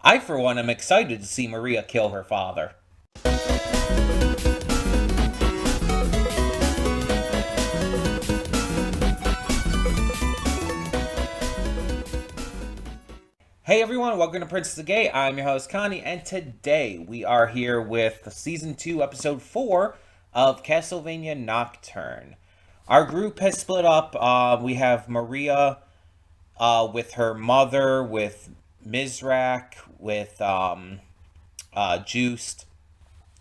I, for one, am excited to see Maria kill her father. Hey everyone, welcome to Princess of Gay. I'm your host Connie, and today we are here with Season 2, Episode 4 of Castlevania Nocturne. Our group has split up. We have Maria with her mother, with Mizrak, with Juiced.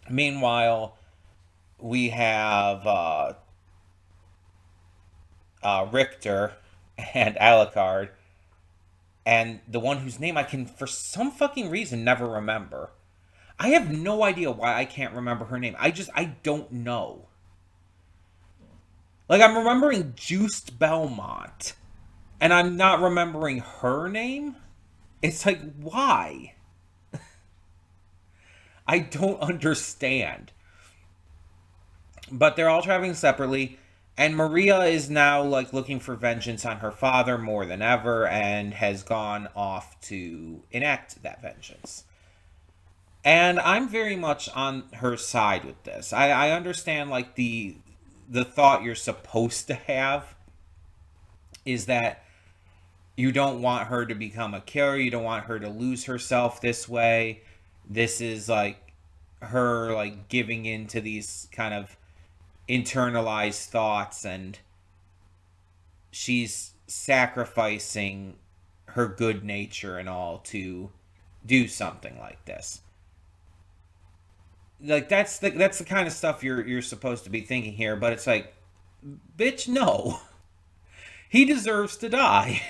Meanwhile, we have Richter and Alucard, and the one whose name I can, for some fucking reason, never remember. I have no idea why I can't remember her name. I don't know. Like, I'm remembering Juiced Belmont, and I'm not remembering her name? It's like, why? I don't understand. But they're all traveling separately, and Maria is now, like, looking for vengeance on her father more than ever, and has gone off to enact that vengeance. And I'm very much on her side with this. I understand, like, the thought you're supposed to have is that you don't want her to become a killer. You don't want her to lose herself this way. This is, like, her, like, giving in to these kind of internalized thoughts, and she's sacrificing her good nature and all to do something like this. Like, that's the kind of stuff you're supposed to be thinking here, but it's like, bitch, no. He deserves to die.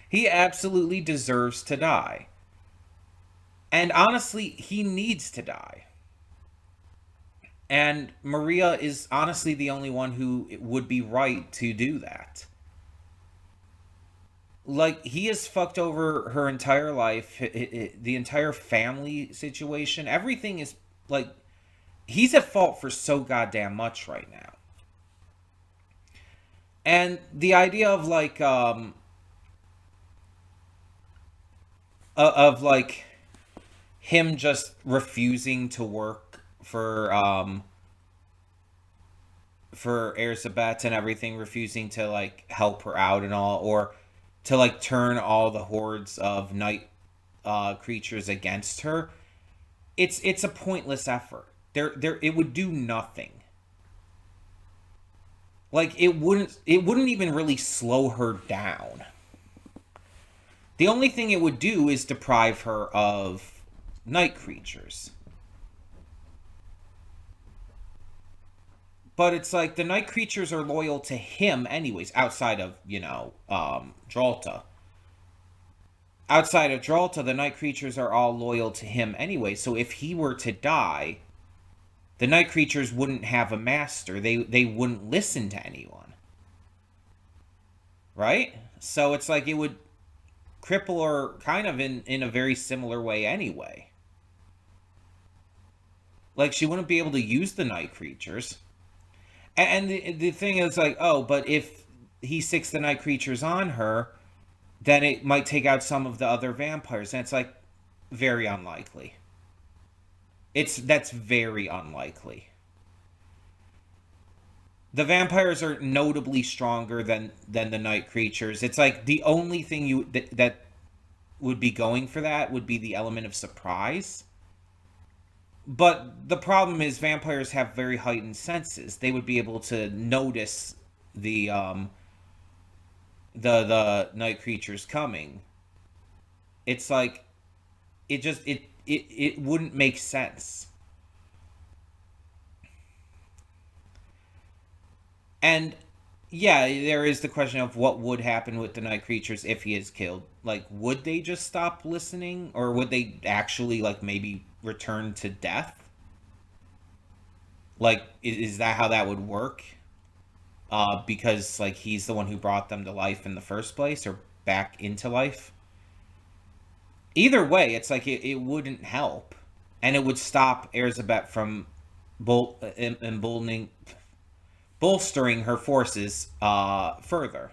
He absolutely deserves to die. And honestly, he needs to die. And Maria is honestly the only one who would be right to do that. Like, he has fucked over her entire life, the entire family situation. Everything is, like, he's at fault for so goddamn much right now. And the idea of, like, like, him just refusing to work for Erzsébet and everything, refusing to, like, help her out and all, or to, like, turn all the hordes of night creatures against her. It's a pointless effort. It would do nothing. Like, it wouldn't even really slow her down. The only thing it would do is deprive her of night creatures. But it's like, the night creatures are loyal to him anyways, outside of, Drolta. Outside of Drolta, the night creatures are all loyal to him anyway. So if he were to die, the night creatures wouldn't have a master. They wouldn't listen to anyone. Right? So it's like, it would cripple her kind of in a very similar way anyway. Like, she wouldn't be able to use the night creatures. And the thing is, like, oh, but if he sticks the night creatures on her, then it might take out some of the other vampires. And it's, like, very unlikely. That's very unlikely. The vampires are notably stronger than the night creatures. It's like, the only thing that would be going for that would be the element of surprise. But the problem is, vampires have very heightened senses. They would be able to notice the night creatures coming. It's like, it wouldn't make sense. And yeah, there is the question of what would happen with the night creatures if he is killed. Like, would they just stop listening, or would they actually, like, maybe return to death? Like, is that how that would work? Because, like, he's the one who brought them to life in the first place, or back into life. Either way, it's like, it wouldn't help, and it would stop Erzsébet from emboldening, bolstering her forces further.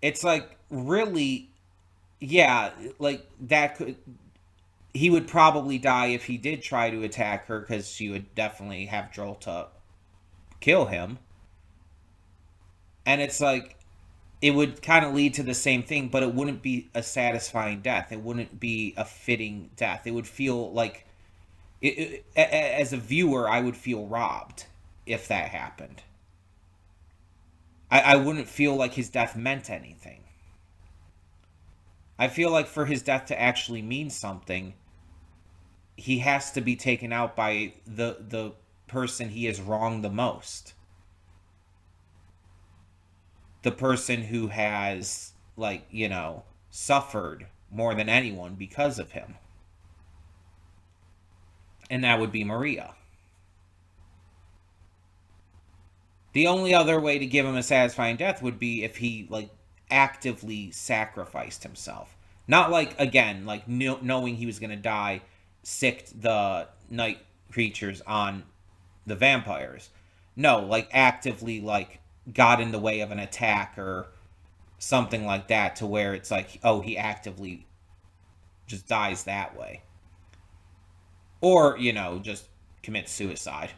It's like, really, yeah, like that could he would probably die if he did try to attack her because she would definitely have Jolta kill him. And it's like it would kind of lead to the same thing, but it wouldn't be a satisfying death. It wouldn't be a fitting death. It would feel like as a viewer, I would feel robbed if that happened. I wouldn't feel like his death meant anything. I feel like for his death to actually mean something, he has to be taken out by the person he has wronged the most. The person who has, like, suffered more than anyone because of him. And that would be Maria. The only other way to give him a satisfying death would be if he, like, actively sacrificed himself. Not like, again, like, knowing he was going to die, sicked the night creatures on the vampires. No, like, actively, like, got in the way of an attack or something like that, to where it's like, oh, he actively just dies that way. Or, just commits suicide.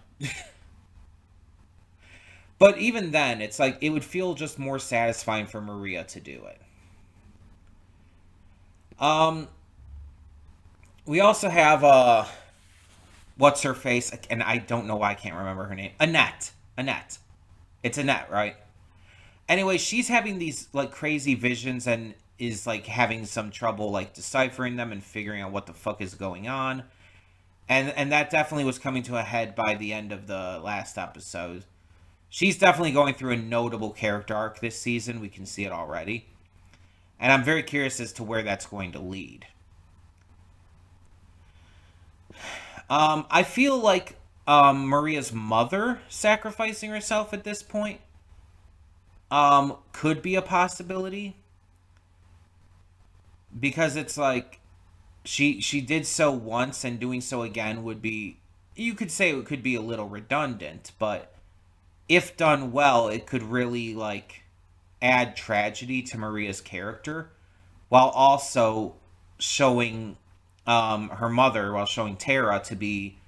But even then, it's like it would feel just more satisfying for Maria to do it. We also have what's her face, and I don't know why I can't remember her name. Annette. It's Annette, right? Anyway, she's having these like crazy visions and is like having some trouble like deciphering them and figuring out what the fuck is going on. And that definitely was coming to a head by the end of the last episode. She's definitely going through a notable character arc this season. We can see it already. And I'm very curious as to where that's going to lead. I feel like Maria's mother sacrificing herself at this point could be a possibility. Because it's like she did so once, and doing so again would be, you could say it could be a little redundant, but if done well, it could really like add tragedy to Maria's character, while also showing her mother, while showing Tara to be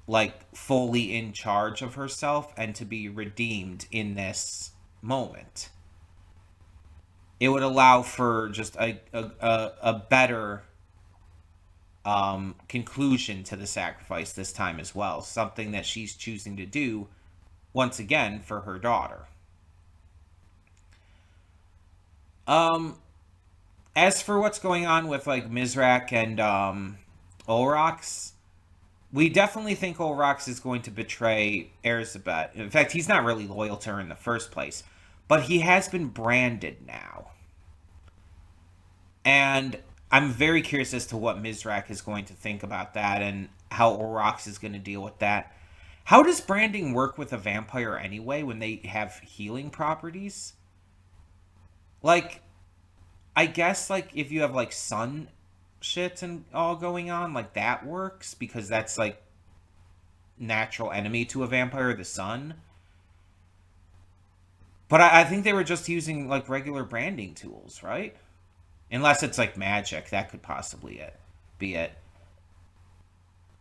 like fully in charge of herself and to be redeemed in this moment. It would allow for just a better conclusion to the sacrifice this time as well. Something that she's choosing to do once again for her daughter. As for what's going on with like Mizrak and Olrox, we definitely think Olrox is going to betray Erzsébet. In fact, he's not really loyal to her in the first place, but he has been branded now. And I'm very curious as to what Mizrak is going to think about that and how Olrox is going to deal with that. How does branding work with a vampire anyway when they have healing properties? Like, I guess like if you have like sun shit and all going on, like that works because that's like natural enemy to a vampire, the sun. But I think they were just using like regular branding tools, right? Unless it's like magic, that could possibly be it.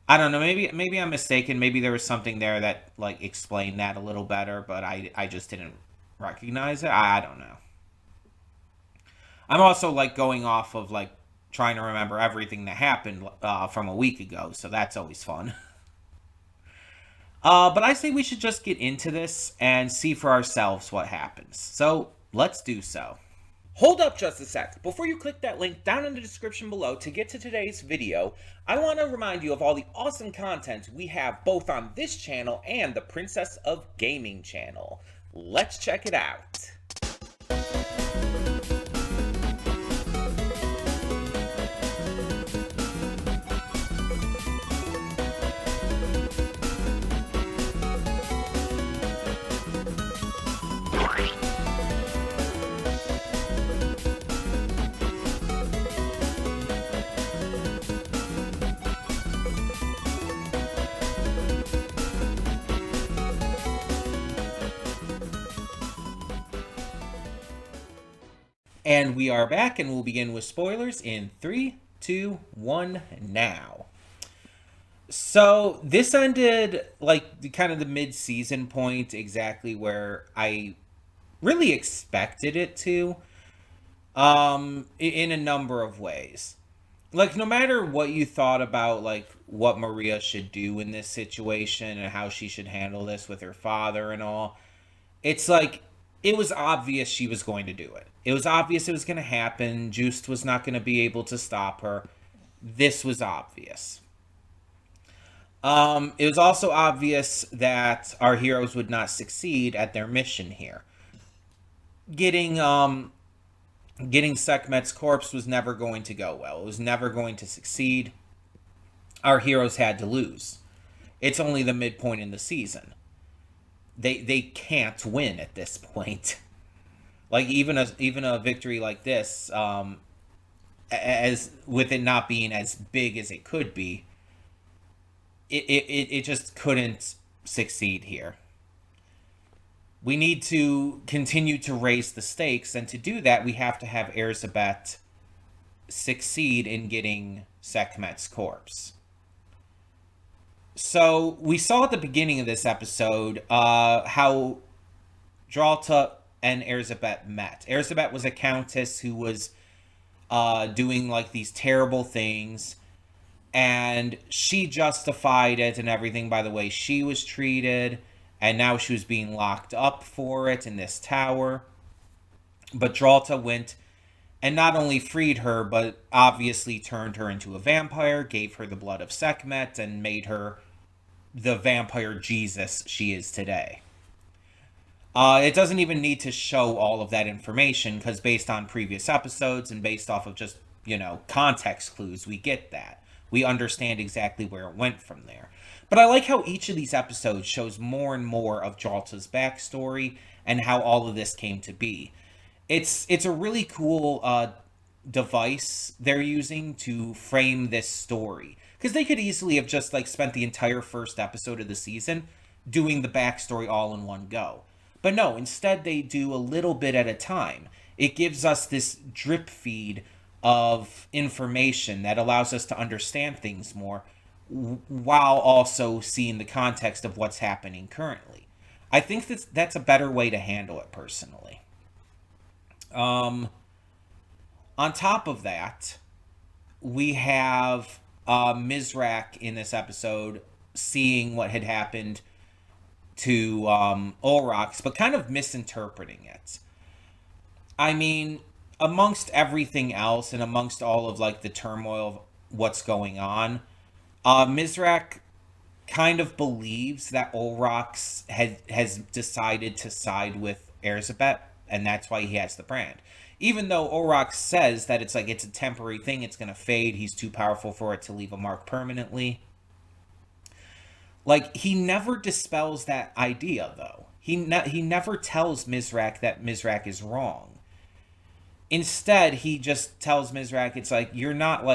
I don't know. Maybe I'm mistaken. Maybe there was something there that like explained that a little better, but I just didn't recognize it. I don't know. I'm also like going off of like trying to remember everything that happened from a week ago, so that's always fun. But I say we should just get into this and see for ourselves what happens. So let's do so. Hold up just a sec. Before you click that link down in the description below to get to today's video, I want to remind you of all the awesome content we have both on this channel and the Princess of Gaming channel. Let's check it out. And we are back, and we'll begin with spoilers in 3, 2, 1, now. So this ended like kind of the mid-season point, exactly where I really expected it to, in a number of ways. Like, no matter what you thought about like what Maria should do in this situation and how she should handle this with her father and all, it's like it was obvious she was going to do it. It was obvious it was going to happen. Juiced was not going to be able to stop her. This was obvious. It was also obvious that our heroes would not succeed at their mission here. Getting getting Sekhmet's corpse was never going to go well. It was never going to succeed. Our heroes had to lose. It's only the midpoint in the season. They can't win at this point. Like even a victory like this, as with it not being as big as it could be, it just couldn't succeed here. We need to continue to raise the stakes, and to do that, we have to have Elizabeth succeed in getting Sekhmet's corpse. So we saw at the beginning of this episode how Dralta and Elizabeth met. Elizabeth was a countess who was doing like these terrible things, and she justified it and everything by the way she was treated, and now she was being locked up for it in this tower. But Dralta went and not only freed her, but obviously turned her into a vampire, gave her the blood of Sekhmet, and made her the vampire Jesus she is today. It doesn't even need to show all of that information, because based on previous episodes and based off of just, context clues, we get that. We understand exactly where it went from there. But I like how each of these episodes shows more and more of Dralta's backstory and how all of this came to be. It's a really cool device they're using to frame this story. Because they could easily have just spent the entire first episode of the season doing the backstory all in one go. But no, instead they do a little bit at a time. It gives us this drip feed of information that allows us to understand things more, while also seeing the context of what's happening currently. I think that's a better way to handle it personally. On top of that, we have Mizrak in this episode seeing what had happened to Olrox, but kind of misinterpreting it. I mean, amongst everything else and amongst all of the turmoil of what's going on, Mizrak kind of believes that Olrox has decided to side with Elizabeth, and that's why he has the brand. Even though Olrox says that it's a temporary thing, it's going to fade, he's too powerful for it to leave a mark permanently. He never dispels that idea, though. He never tells Mizrak that Mizrak is wrong. Instead, he just tells Mizrak, it's you're not,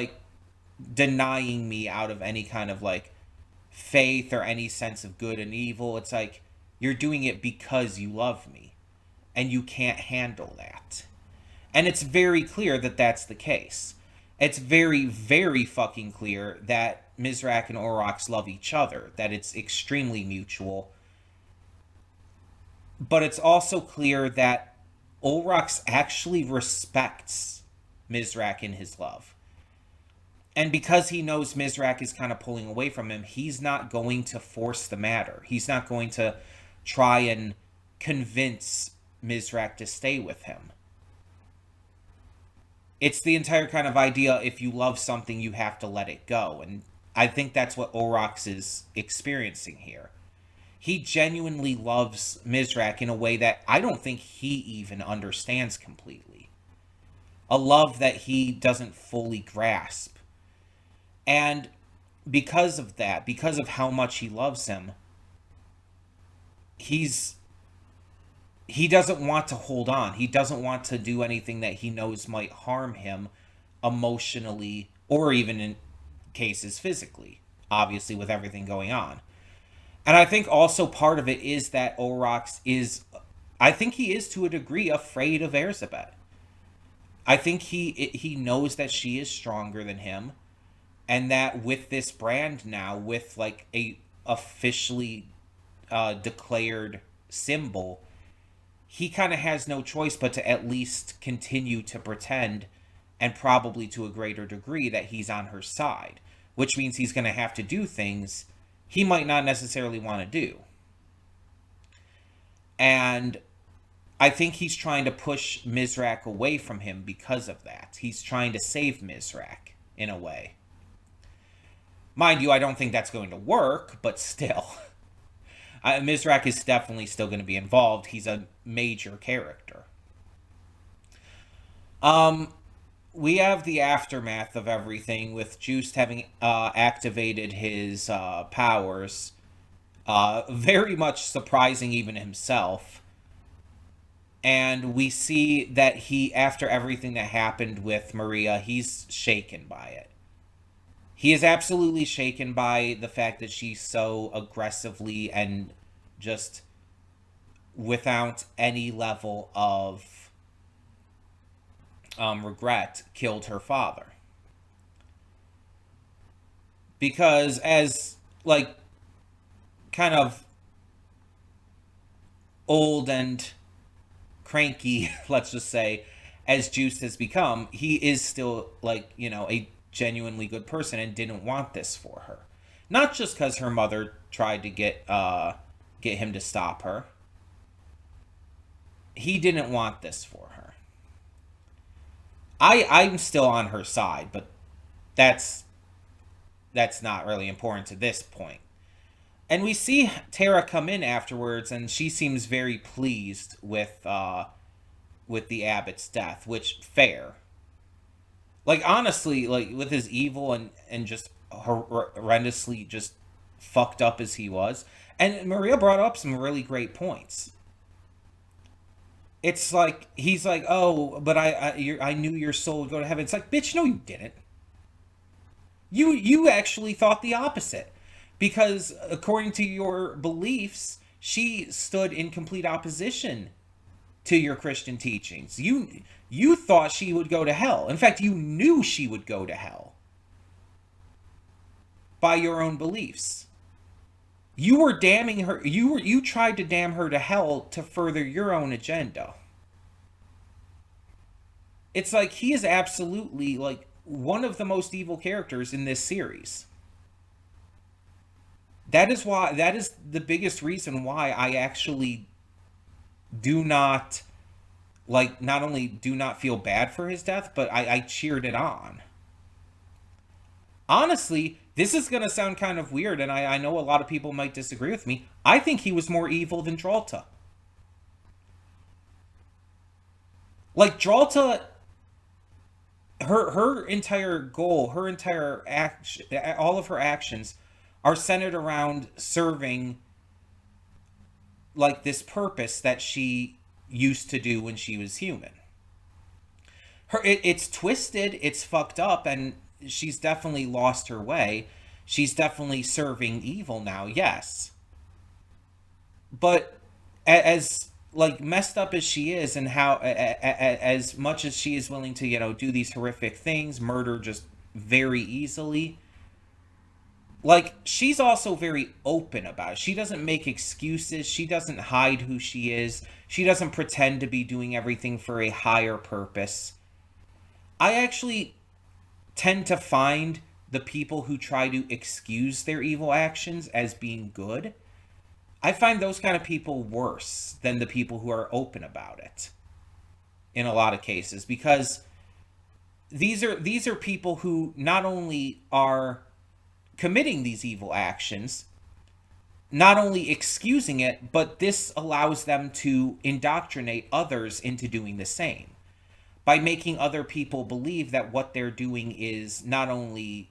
denying me out of any kind of, faith or any sense of good and evil. It's you're doing it because you love me, and you can't handle that. And it's very clear that that's the case. It's very, very fucking clear that Mizrak and Olrox love each other, that it's extremely mutual. But it's also clear that Olrox actually respects Mizrak in his love. And because he knows Mizrak is kind of pulling away from him, he's not going to force the matter. He's not going to try and convince Mizrak to stay with him. It's the entire kind of idea, if you love something, you have to let it go. And I think that's what Olrox is experiencing here. He genuinely loves Mizrak in a way that I don't think he even understands completely. A love that he doesn't fully grasp. And because of that, because of how much he loves him, he doesn't want to hold on. He doesn't want to do anything that he knows might harm him emotionally, or even in cases physically, obviously with everything going on. And I think also part of it is that Olrox is, I think he is to a degree afraid of Elizabeth. I think he knows that she is stronger than him, and that with this brand now, with like a officially declared symbol, he kind of has no choice but to at least continue to pretend, and probably to a greater degree, that he's on her side, which means he's going to have to do things he might not necessarily want to do. And I think he's trying to push Mizrak away from him because of that. He's trying to save Mizrak in a way. Mind you, I don't think that's going to work, but still. Mizrak is definitely still going to be involved. He's a major character. We have the aftermath of everything, with Juiced having activated his powers, very much surprising even himself. And we see that he, after everything that happened with Maria, he's shaken by it. He is absolutely shaken by the fact that she so aggressively and just without any level of regret killed her father. Because as, like, kind of old and cranky, let's just say, as Juice has become, he is still, like, a genuinely good person and didn't want this for her. Not just because her mother tried to get him to stop her. He didn't want this for her. I'm still on her side, but that's not really important to this point. And we see Tara come in afterwards, and she seems very pleased with the abbot's death, which, fair. Like, honestly, like, with his evil and just horrendously just fucked up as he was. And Maria brought up some really great points. It's like, he's like, oh, but I knew your soul would go to heaven. It's like, bitch, no, you didn't. You actually thought the opposite. Because according to your beliefs, she stood in complete opposition to your Christian teachings. You thought she would go to hell. In fact, you knew she would go to hell by your own beliefs. You were damning her. You tried to damn her to hell to further your own agenda. It's like, he is absolutely, like, one of the most evil characters in this series. That is the biggest reason why I actually do not, like, not only do not feel bad for his death, but I cheered it on. Honestly, this is going to sound kind of weird, and I know a lot of people might disagree with me. I think he was more evil than Dralta. Like, Dralta, her entire goal, her entire action, all of her actions are centered around serving, like, this purpose that she used to do when she was human. It's twisted, it's fucked up, and she's definitely lost her way. She's definitely serving evil now, yes. But as, like, messed up as she is, and how as much as she is willing to, do these horrific things, murder just very easily, like, she's also very open about it. She doesn't make excuses. She doesn't hide who she is. She doesn't pretend to be doing everything for a higher purpose. I actually tend to find the people who try to excuse their evil actions as being good, I find those kind of people worse than the people who are open about it in a lot of cases, because these are people who not only are committing these evil actions, not only excusing it, but this allows them to indoctrinate others into doing the same by making other people believe that what they're doing is not only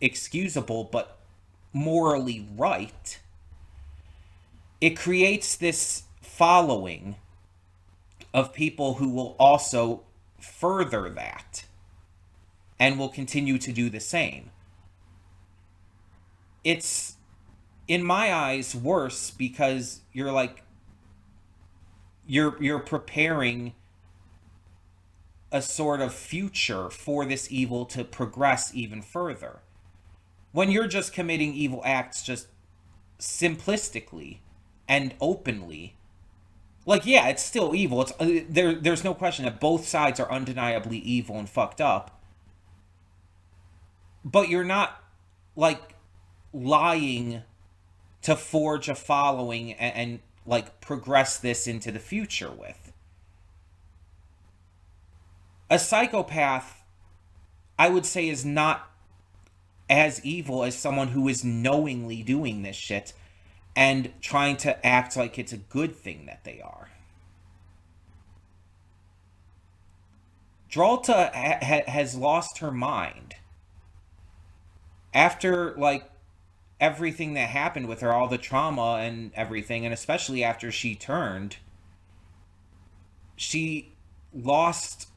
excusable but morally right. It creates this following of people who will also further that and will continue to do the same. It's, in my eyes, worse because you're preparing a sort of future for this evil to progress even further. When you're just committing evil acts just simplistically and openly, like, yeah, it's still evil. It's there's no question that both sides are undeniably evil and fucked up. But you're not, like, lying to forge a following and like progress this into the future with. A psychopath, I would say, is not as evil as someone who is knowingly doing this shit and trying to act like it's a good thing that they are. Dralta has lost her mind after, like, everything that happened with her, all the trauma and everything, and especially after she turned. She lost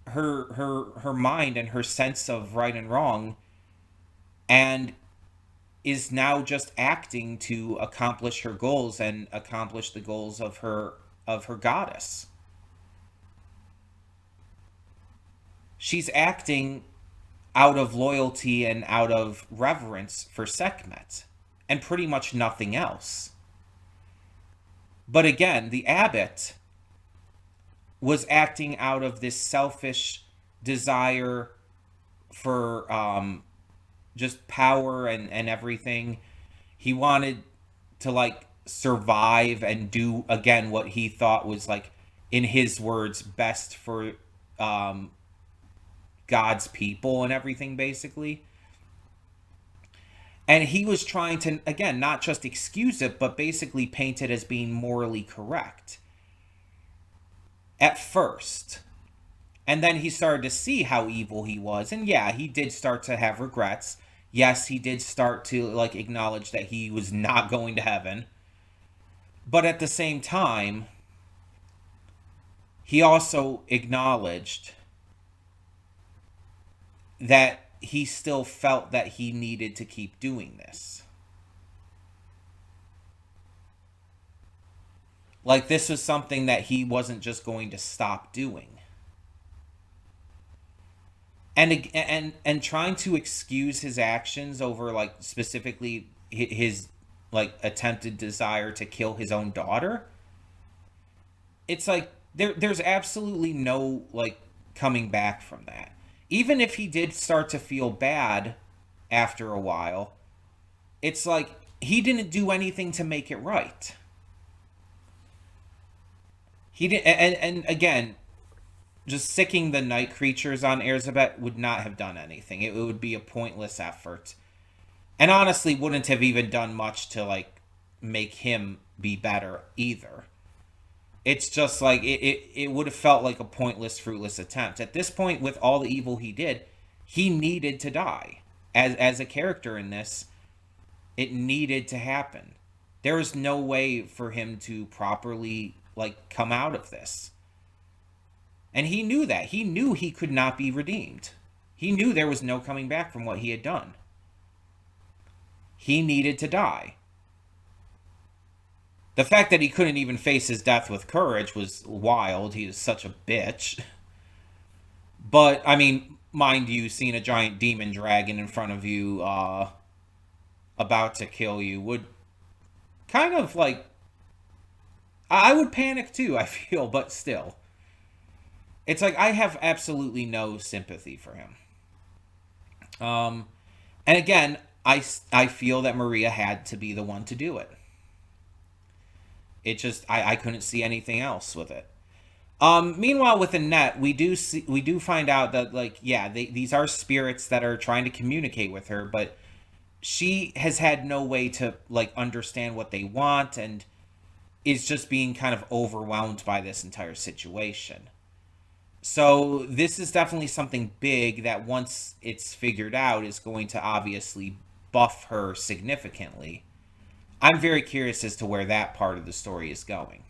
her mind and her sense of right and wrong, and is now just acting to accomplish her goals and accomplish the goals of her goddess. She's acting out of loyalty and out of reverence for Sekhmet, and pretty much nothing else. But again, the abbot was acting out of this selfish desire for just power and everything. He wanted to, like, survive and do, again, what he thought was, like, in his words, best for God's people and everything, basically. And he was trying to, again, not just excuse it, but basically paint it as being morally correct at first. And then he started to see how evil he was. And yeah, he did start to have regrets. Yes, he did start to, like, acknowledge that he was not going to heaven. But at the same time, he also acknowledged that he still felt that he needed to keep doing this. Like, this was something that he wasn't just going to stop doing. And trying to excuse his actions over, like, specifically his, like, attempted desire to kill his own daughter. It's like there's absolutely no, like, coming back from that. Even if he did start to feel bad after a while, it's like he didn't do anything to make it right. He didn't, and again, just sicking the night creatures on Erzsébet would not have done anything. It would be a pointless effort. And honestly, wouldn't have even done much to, like, make him be better either. It's just like, it would have felt like a pointless, fruitless attempt. At this point, with all the evil he did, he needed to die. As a character in this, it needed to happen. There was no way for him to properly, like, come out of this. And he knew that. He knew he could not be redeemed. He knew there was no coming back from what he had done. He needed to die. The fact that he couldn't even face his death with courage was wild. He was such a bitch. But, I mean, mind you, seeing a giant demon dragon in front of you about to kill you would kind of, like... I would panic too, I feel, but still. It's like, I have absolutely no sympathy for him. And again, I feel that Maria had to be the one to do it. It just, I couldn't see anything else with it. Meanwhile, with Annette, we do find out that, like, yeah, these are spirits that are trying to communicate with her, but she has had no way to, like, understand what they want, and is just being kind of overwhelmed by this entire situation. So this is definitely something big that, once it's figured out, is going to obviously buff her significantly. I'm very curious as to where that part of the story is going.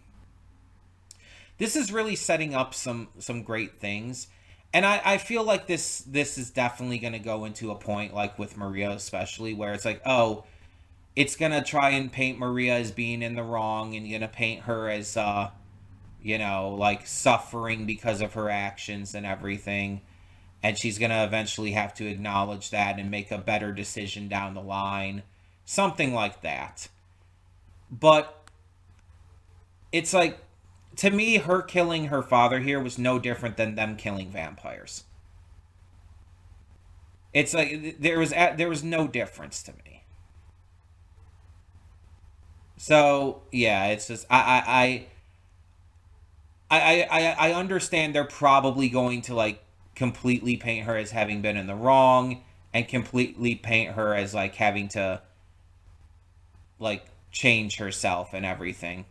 This is really setting up some great things. And I feel like this is definitely going to go into a point, like with Maria especially, where it's like, oh, it's going to try and paint Maria as being in the wrong, and going to paint her as like suffering because of her actions and everything. And she's going to eventually have to acknowledge that and make a better decision down the line. Something like that. But it's like, to me, her killing her father here was no different than them killing vampires. It's like there was no difference to me. So yeah, it's just I understand they're probably going to like completely paint her as having been in the wrong and completely paint her as like having to like change herself and everything.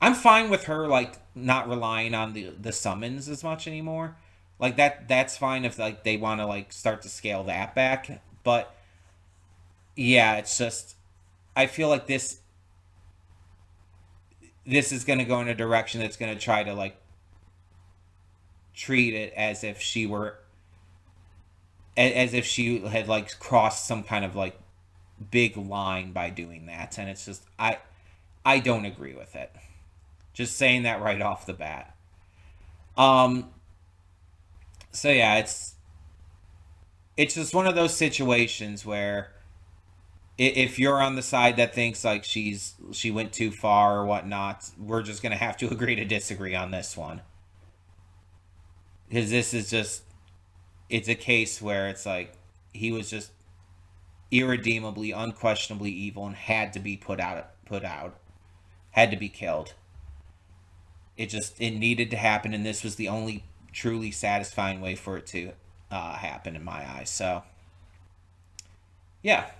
I'm fine with her like not relying on the summons as much anymore. Like that's fine if like they want to like start to scale that back, but yeah, it's just I feel like this is going to go in a direction that's going to try to like treat it as if she were as if she had like crossed some kind of like big line by doing that, and it's just I don't agree with it. Just saying that right off the bat. Um so yeah, it's just one of those situations where if you're on the side that thinks like she went too far or whatnot, we're just gonna have to agree to disagree on this one, because this is just it's a case where it's like he was just irredeemably, unquestionably evil and had to be put out, had to be killed. It needed to happen, and this was the only truly satisfying way for it to happen in my eyes. So yeah.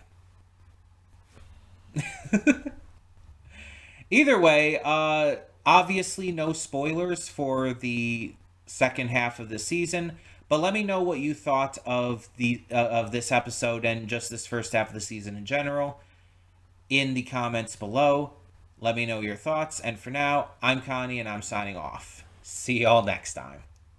Either way, obviously no spoilers for the second half of the season, but let me know what you thought of this episode and just this first half of the season in general in the comments below. Let me know your thoughts, and for now, I'm Connie and I'm signing off. See y'all next time.